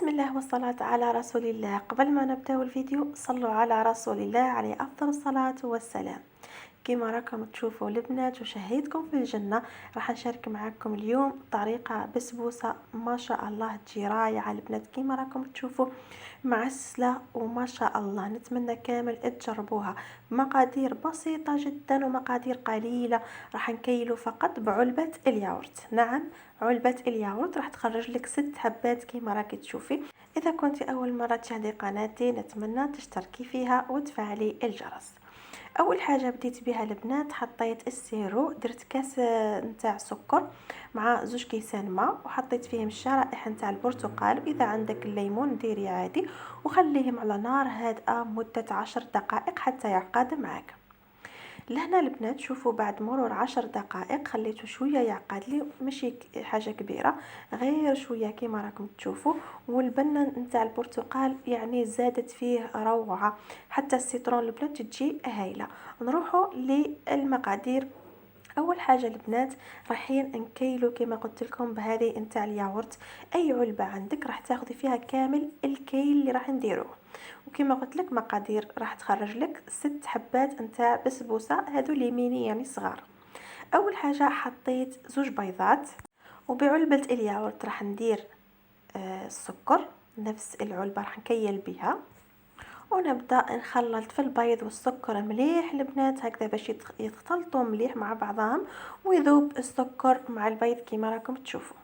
الله والصلاة على رسول الله. قبل ما نبدأ الفيديو صلوا على رسول الله عليه أفضل الصلاة والسلام. كما راكم تشوفوا البنات وشهيتكم في الجنة، راح نشارك معكم اليوم طريقة بسبوسة ما شاء الله تجي رايعة البنات. كما راكم تشوفوا معسلة وما شاء الله، نتمنى كامل تجربوها. مقادير بسيطة جدا ومقادير قليلة، راح نكيلو فقط بعلبة الياغورت. نعم، علبة الياغورت راح تخرج لك 6 حبات كما راكي تشوفي. اذا كنت اول مرة تشاهدي قناتي نتمنى تشتركي فيها وتفعلي الجرس. اول حاجه بديت بها البنات، حطيت السيرو، درت كاس نتاع سكر مع 2 كيسان ماء، وحطيت فيهم الشرائح نتاع البرتقال، واذا عندك الليمون ديري عادي، وخليهم على نار هادئه مده 10 دقائق حتى يعقد معك. لهنا البنات شوفوا بعد مرور 10 دقائق خليته شويه يعقد لي، ماشي حاجه كبيره، غير شويه كما راكم تشوفوا. والبنه نتاع البرتقال يعني زادت فيه روعه، حتى السيترون البنات تجي هايله. نروحوا للمقادير. اول حاجه البنات رايحين نكيلو كما قلت لكم بهذه نتاع الياغورت. اي علبه عندك راح تاخذي فيها كامل الكيل اللي راح نديروه، وكما قلت لك مقادير راح تخرج لك 6 حبات نتاع بسبوسه، هادو لي ميني يعني صغار. اول حاجه حطيت 2 بيضات، وبعلبه الياغورت راح ندير السكر، نفس العلبه راح نكيل بها، ونبدا نخلط في البيض والسكر مليح البنات هكذا باش يختلطوا مليح مع بعضهم، ويذوب السكر مع البيض كما راكم تشوفوا.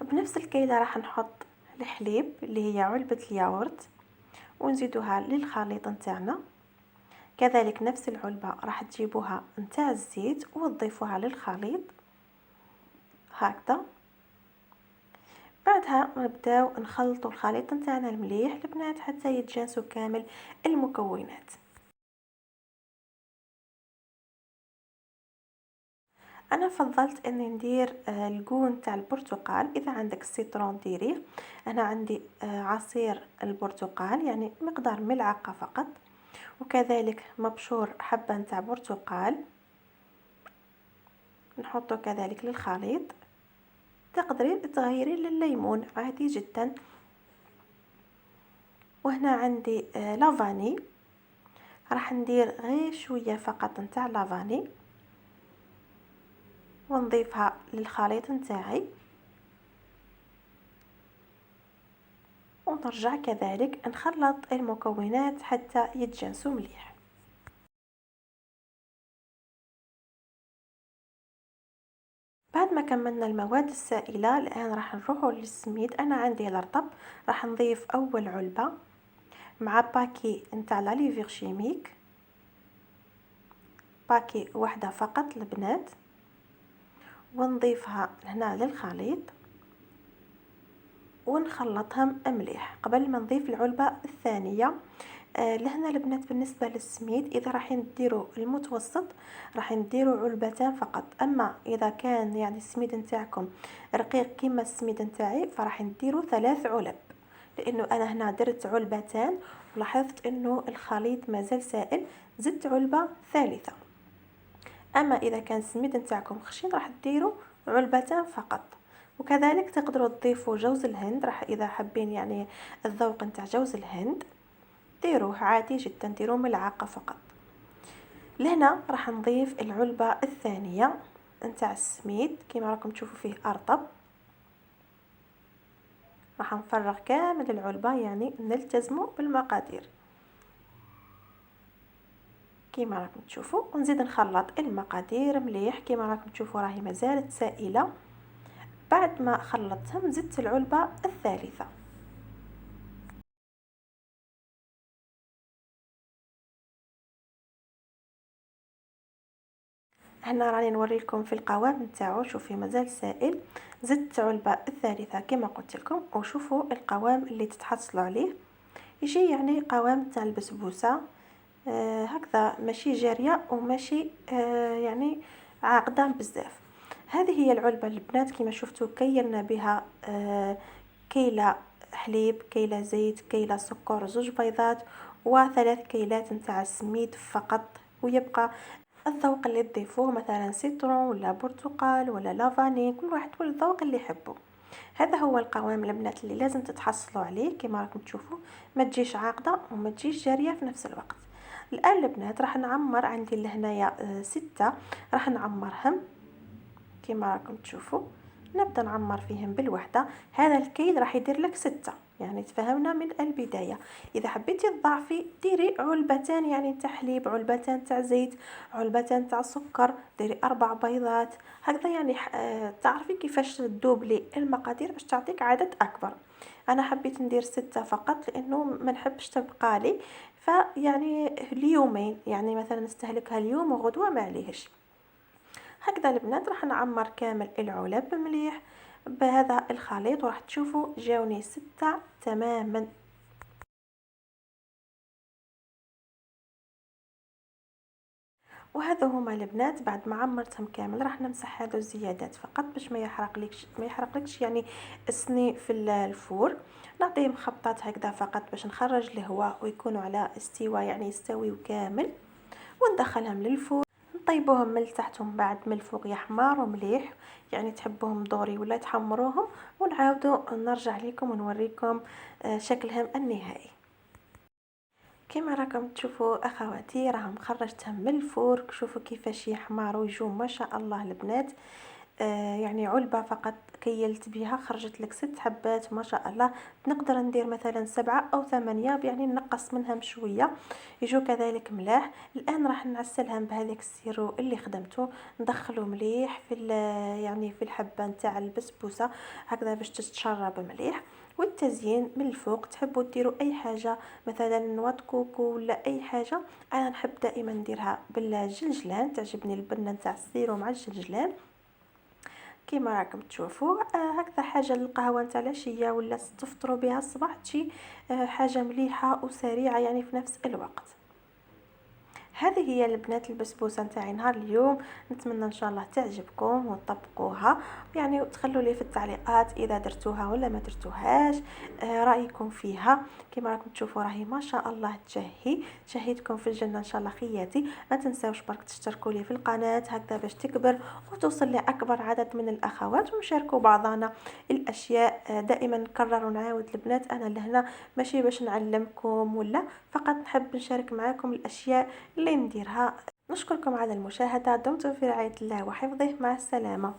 بنفس الكيله راح نحط الحليب اللي هي علبه الياغورت، ونزيدوها للخليط نتاعنا. كذلك نفس العلبه راح تجيبوها نتاع الزيت وتضيفوها للخليط هكذا. بعدها نبداو نخلطوا الخليط نتاعنا المليح البنات حتى يتجانسوا كامل المكونات. انا فضلت اني ندير الجون تاع البرتقال، اذا عندك السيترون ديريه. انا عندي عصير البرتقال يعني مقدار ملعقه فقط، وكذلك مبشور حبه نتاع برتقال نحطه كذلك للخليط. تقدري تغيري للليمون عادي جدا. وهنا عندي لافاني، راح ندير غير شويه فقط نتاع لافاني ونضيفها للخليط نتاعي، ونرجع كذلك نخلط المكونات حتى يتجانسوا مليح. بعد ما كملنا المواد السائلة الآن راح نروحوا للسميد. أنا عندي الرطب، راح نضيف أول علبة مع باكي نتاع لاليفير شيميك، باكي واحدة فقط البنات، ونضيفها هنا للخليط ونخلطهم مليح قبل ما نضيف العلبة الثانية. لهنا البنات بالنسبة للسميد إذا راح نديروا المتوسط راح نديروا علبتان فقط، أما إذا كان يعني السميد نتاعكم رقيق كما السميد نتاعي فراح نديروا 3 علب، لأنه أنا هنا درت علبتان ولاحظت أنه الخليط مازال سائل، زدت علبة ثالثة. أما إذا كان السميد نتاعكم خشن راح ديروا علبتان فقط. وكذلك تقدروا تضيفوا جوز الهند، راح إذا حابين يعني الذوق نتاع جوز الهند ديروه عادي جدا، ديروا ملعقة فقط. لهنا راح نضيف العلبة الثانية نتاع السميد كما راكم تشوفوا فيه أرطب، راح نفرغ كامل العلبة يعني نلتزموا بالمقادير كما راكم تشوفوا، ونزيد نخلط المقادير مليح كما راكم تشوفوا راهي مازالت سائلة. بعد ما خلطتهم زدت العلبة الثالثة. هنا راني نوريكم في القوام نتاعو، شوفي مازال سائل، زدت علبة الثالثة كما قلت لكم، وشوفوا القوام اللي تتحصلوا عليه، يجي يعني قوام تاع البسبوسة هكذا، ماشي جارية وماشي يعني عاقدة بزاف. هذه هي العلبة البنات كما شفتوا كيلنا بها كيلة حليب، كيلة زيت، كيلة سكر، 2 بيضات، و3 كيلات نتاع السميد فقط، ويبقى الذوق اللي تضيفوه، مثلا سيترون ولا برتقال ولا لافاني، كل واحد والذوق اللي يحبه. هذا هو القوام البنات اللي لازم تتحصلوا عليه كما راكم تشوفوا، ما تجيش عاقده وما تجيش جاريه في نفس الوقت. الان البنات راح نعمر، عندي لهنايا 6 راح نعمرهم كما راكم تشوفوا. نبدا نعمر فيهم بالوحده. هذا الكيل راح يدير لك 6، يعني تفهمنا من البدايه. اذا حبيتي تضاعفي ديري علبتان يعني تاع حليب، علبتان تاع زيت، علبتان تاع سكر، ديري 4 بيضات هكذا، يعني تعرفي كيفاش تدوبلي المقادير باش تعطيك عدد اكبر. انا حبيت ندير 6 فقط لانه ما نحبش تبقى لي، فيعني اليومين، يعني مثلا نستهلكها اليوم وغدوه ما عليهش. هكذا البنات راح نعمر كامل العلب مليح بهذا الخليط، وراح تشوفوا جاوني 6 تماما. وهذا هما البنات بعد ما عمرتهم كامل راح نمسح هذو الزيادات فقط باش ما يحرقلكش يعني الصني في الفور. نعطيهم خبطات هكذا فقط باش نخرج الهواء ويكونوا على استواء، يعني يستويوا كامل، وندخلهم للفور. نطيبوهم من التحت ومن بعد من الفوق يحمروا مليح، يعني تحبوهم دوري ولا تحمروهم، ونعاودوا نرجع لكم ونوريكم شكلهم النهائي. كما راكم تشوفوا اخواتي راهم خرجتهم من الفور، شوفوا كيفاش يحمروا يجوا ما شاء الله البنات. يعني علبة فقط كيلت بها خرجت لك 6 حبات ما شاء الله. نقدر ندير مثلا 7 أو 8، يعني نقص منهم شوية يجوا كذلك ملاح. الآن راح نعسلهم بهذاك السيرو اللي خدمته، ندخله مليح في يعني في الحبة نتاع البسبوسة هكذا باش تتشرب مليح. والتزيين من الفوق تحبوا ديروا اي حاجه، مثلا نواه كوكو ولا اي حاجه. انا نحب دائما نديرها بالجلجلان، تعجبني البنه نتاع السيرو مع الجلجلان كيما راكم تشوفوا. هكذا حاجه للقهوه نتاع العشيه ولا تفطروا بها الصباح، تجي حاجه مليحه وسريعه يعني في نفس الوقت. هذه هي البنات البسبوسه نتاعي نهار اليوم، نتمنى ان شاء الله تعجبكم وتطبقوها، يعني تخلوا لي في التعليقات اذا درتوها ولا ما درتوهاش، رايكم فيها. كما راكم تشوفوا راهي ما شاء الله شهيتكم في الجنه ان شاء الله خياتي. ما تنساوش برك تشتركوا لي في القناه هكذا باش تكبر وتوصل لاكبر عدد من الاخوات، ونشاركوا بعضنا الاشياء. دائما نكرر ونعاود البنات، انا لهنا ماشي باش نعلمكم ولا، فقط نحب نشارك معاكم الاشياء اللي نديرها. نشكركم على المشاهدة، دمتم في رعاية الله وحفظه، مع السلامة.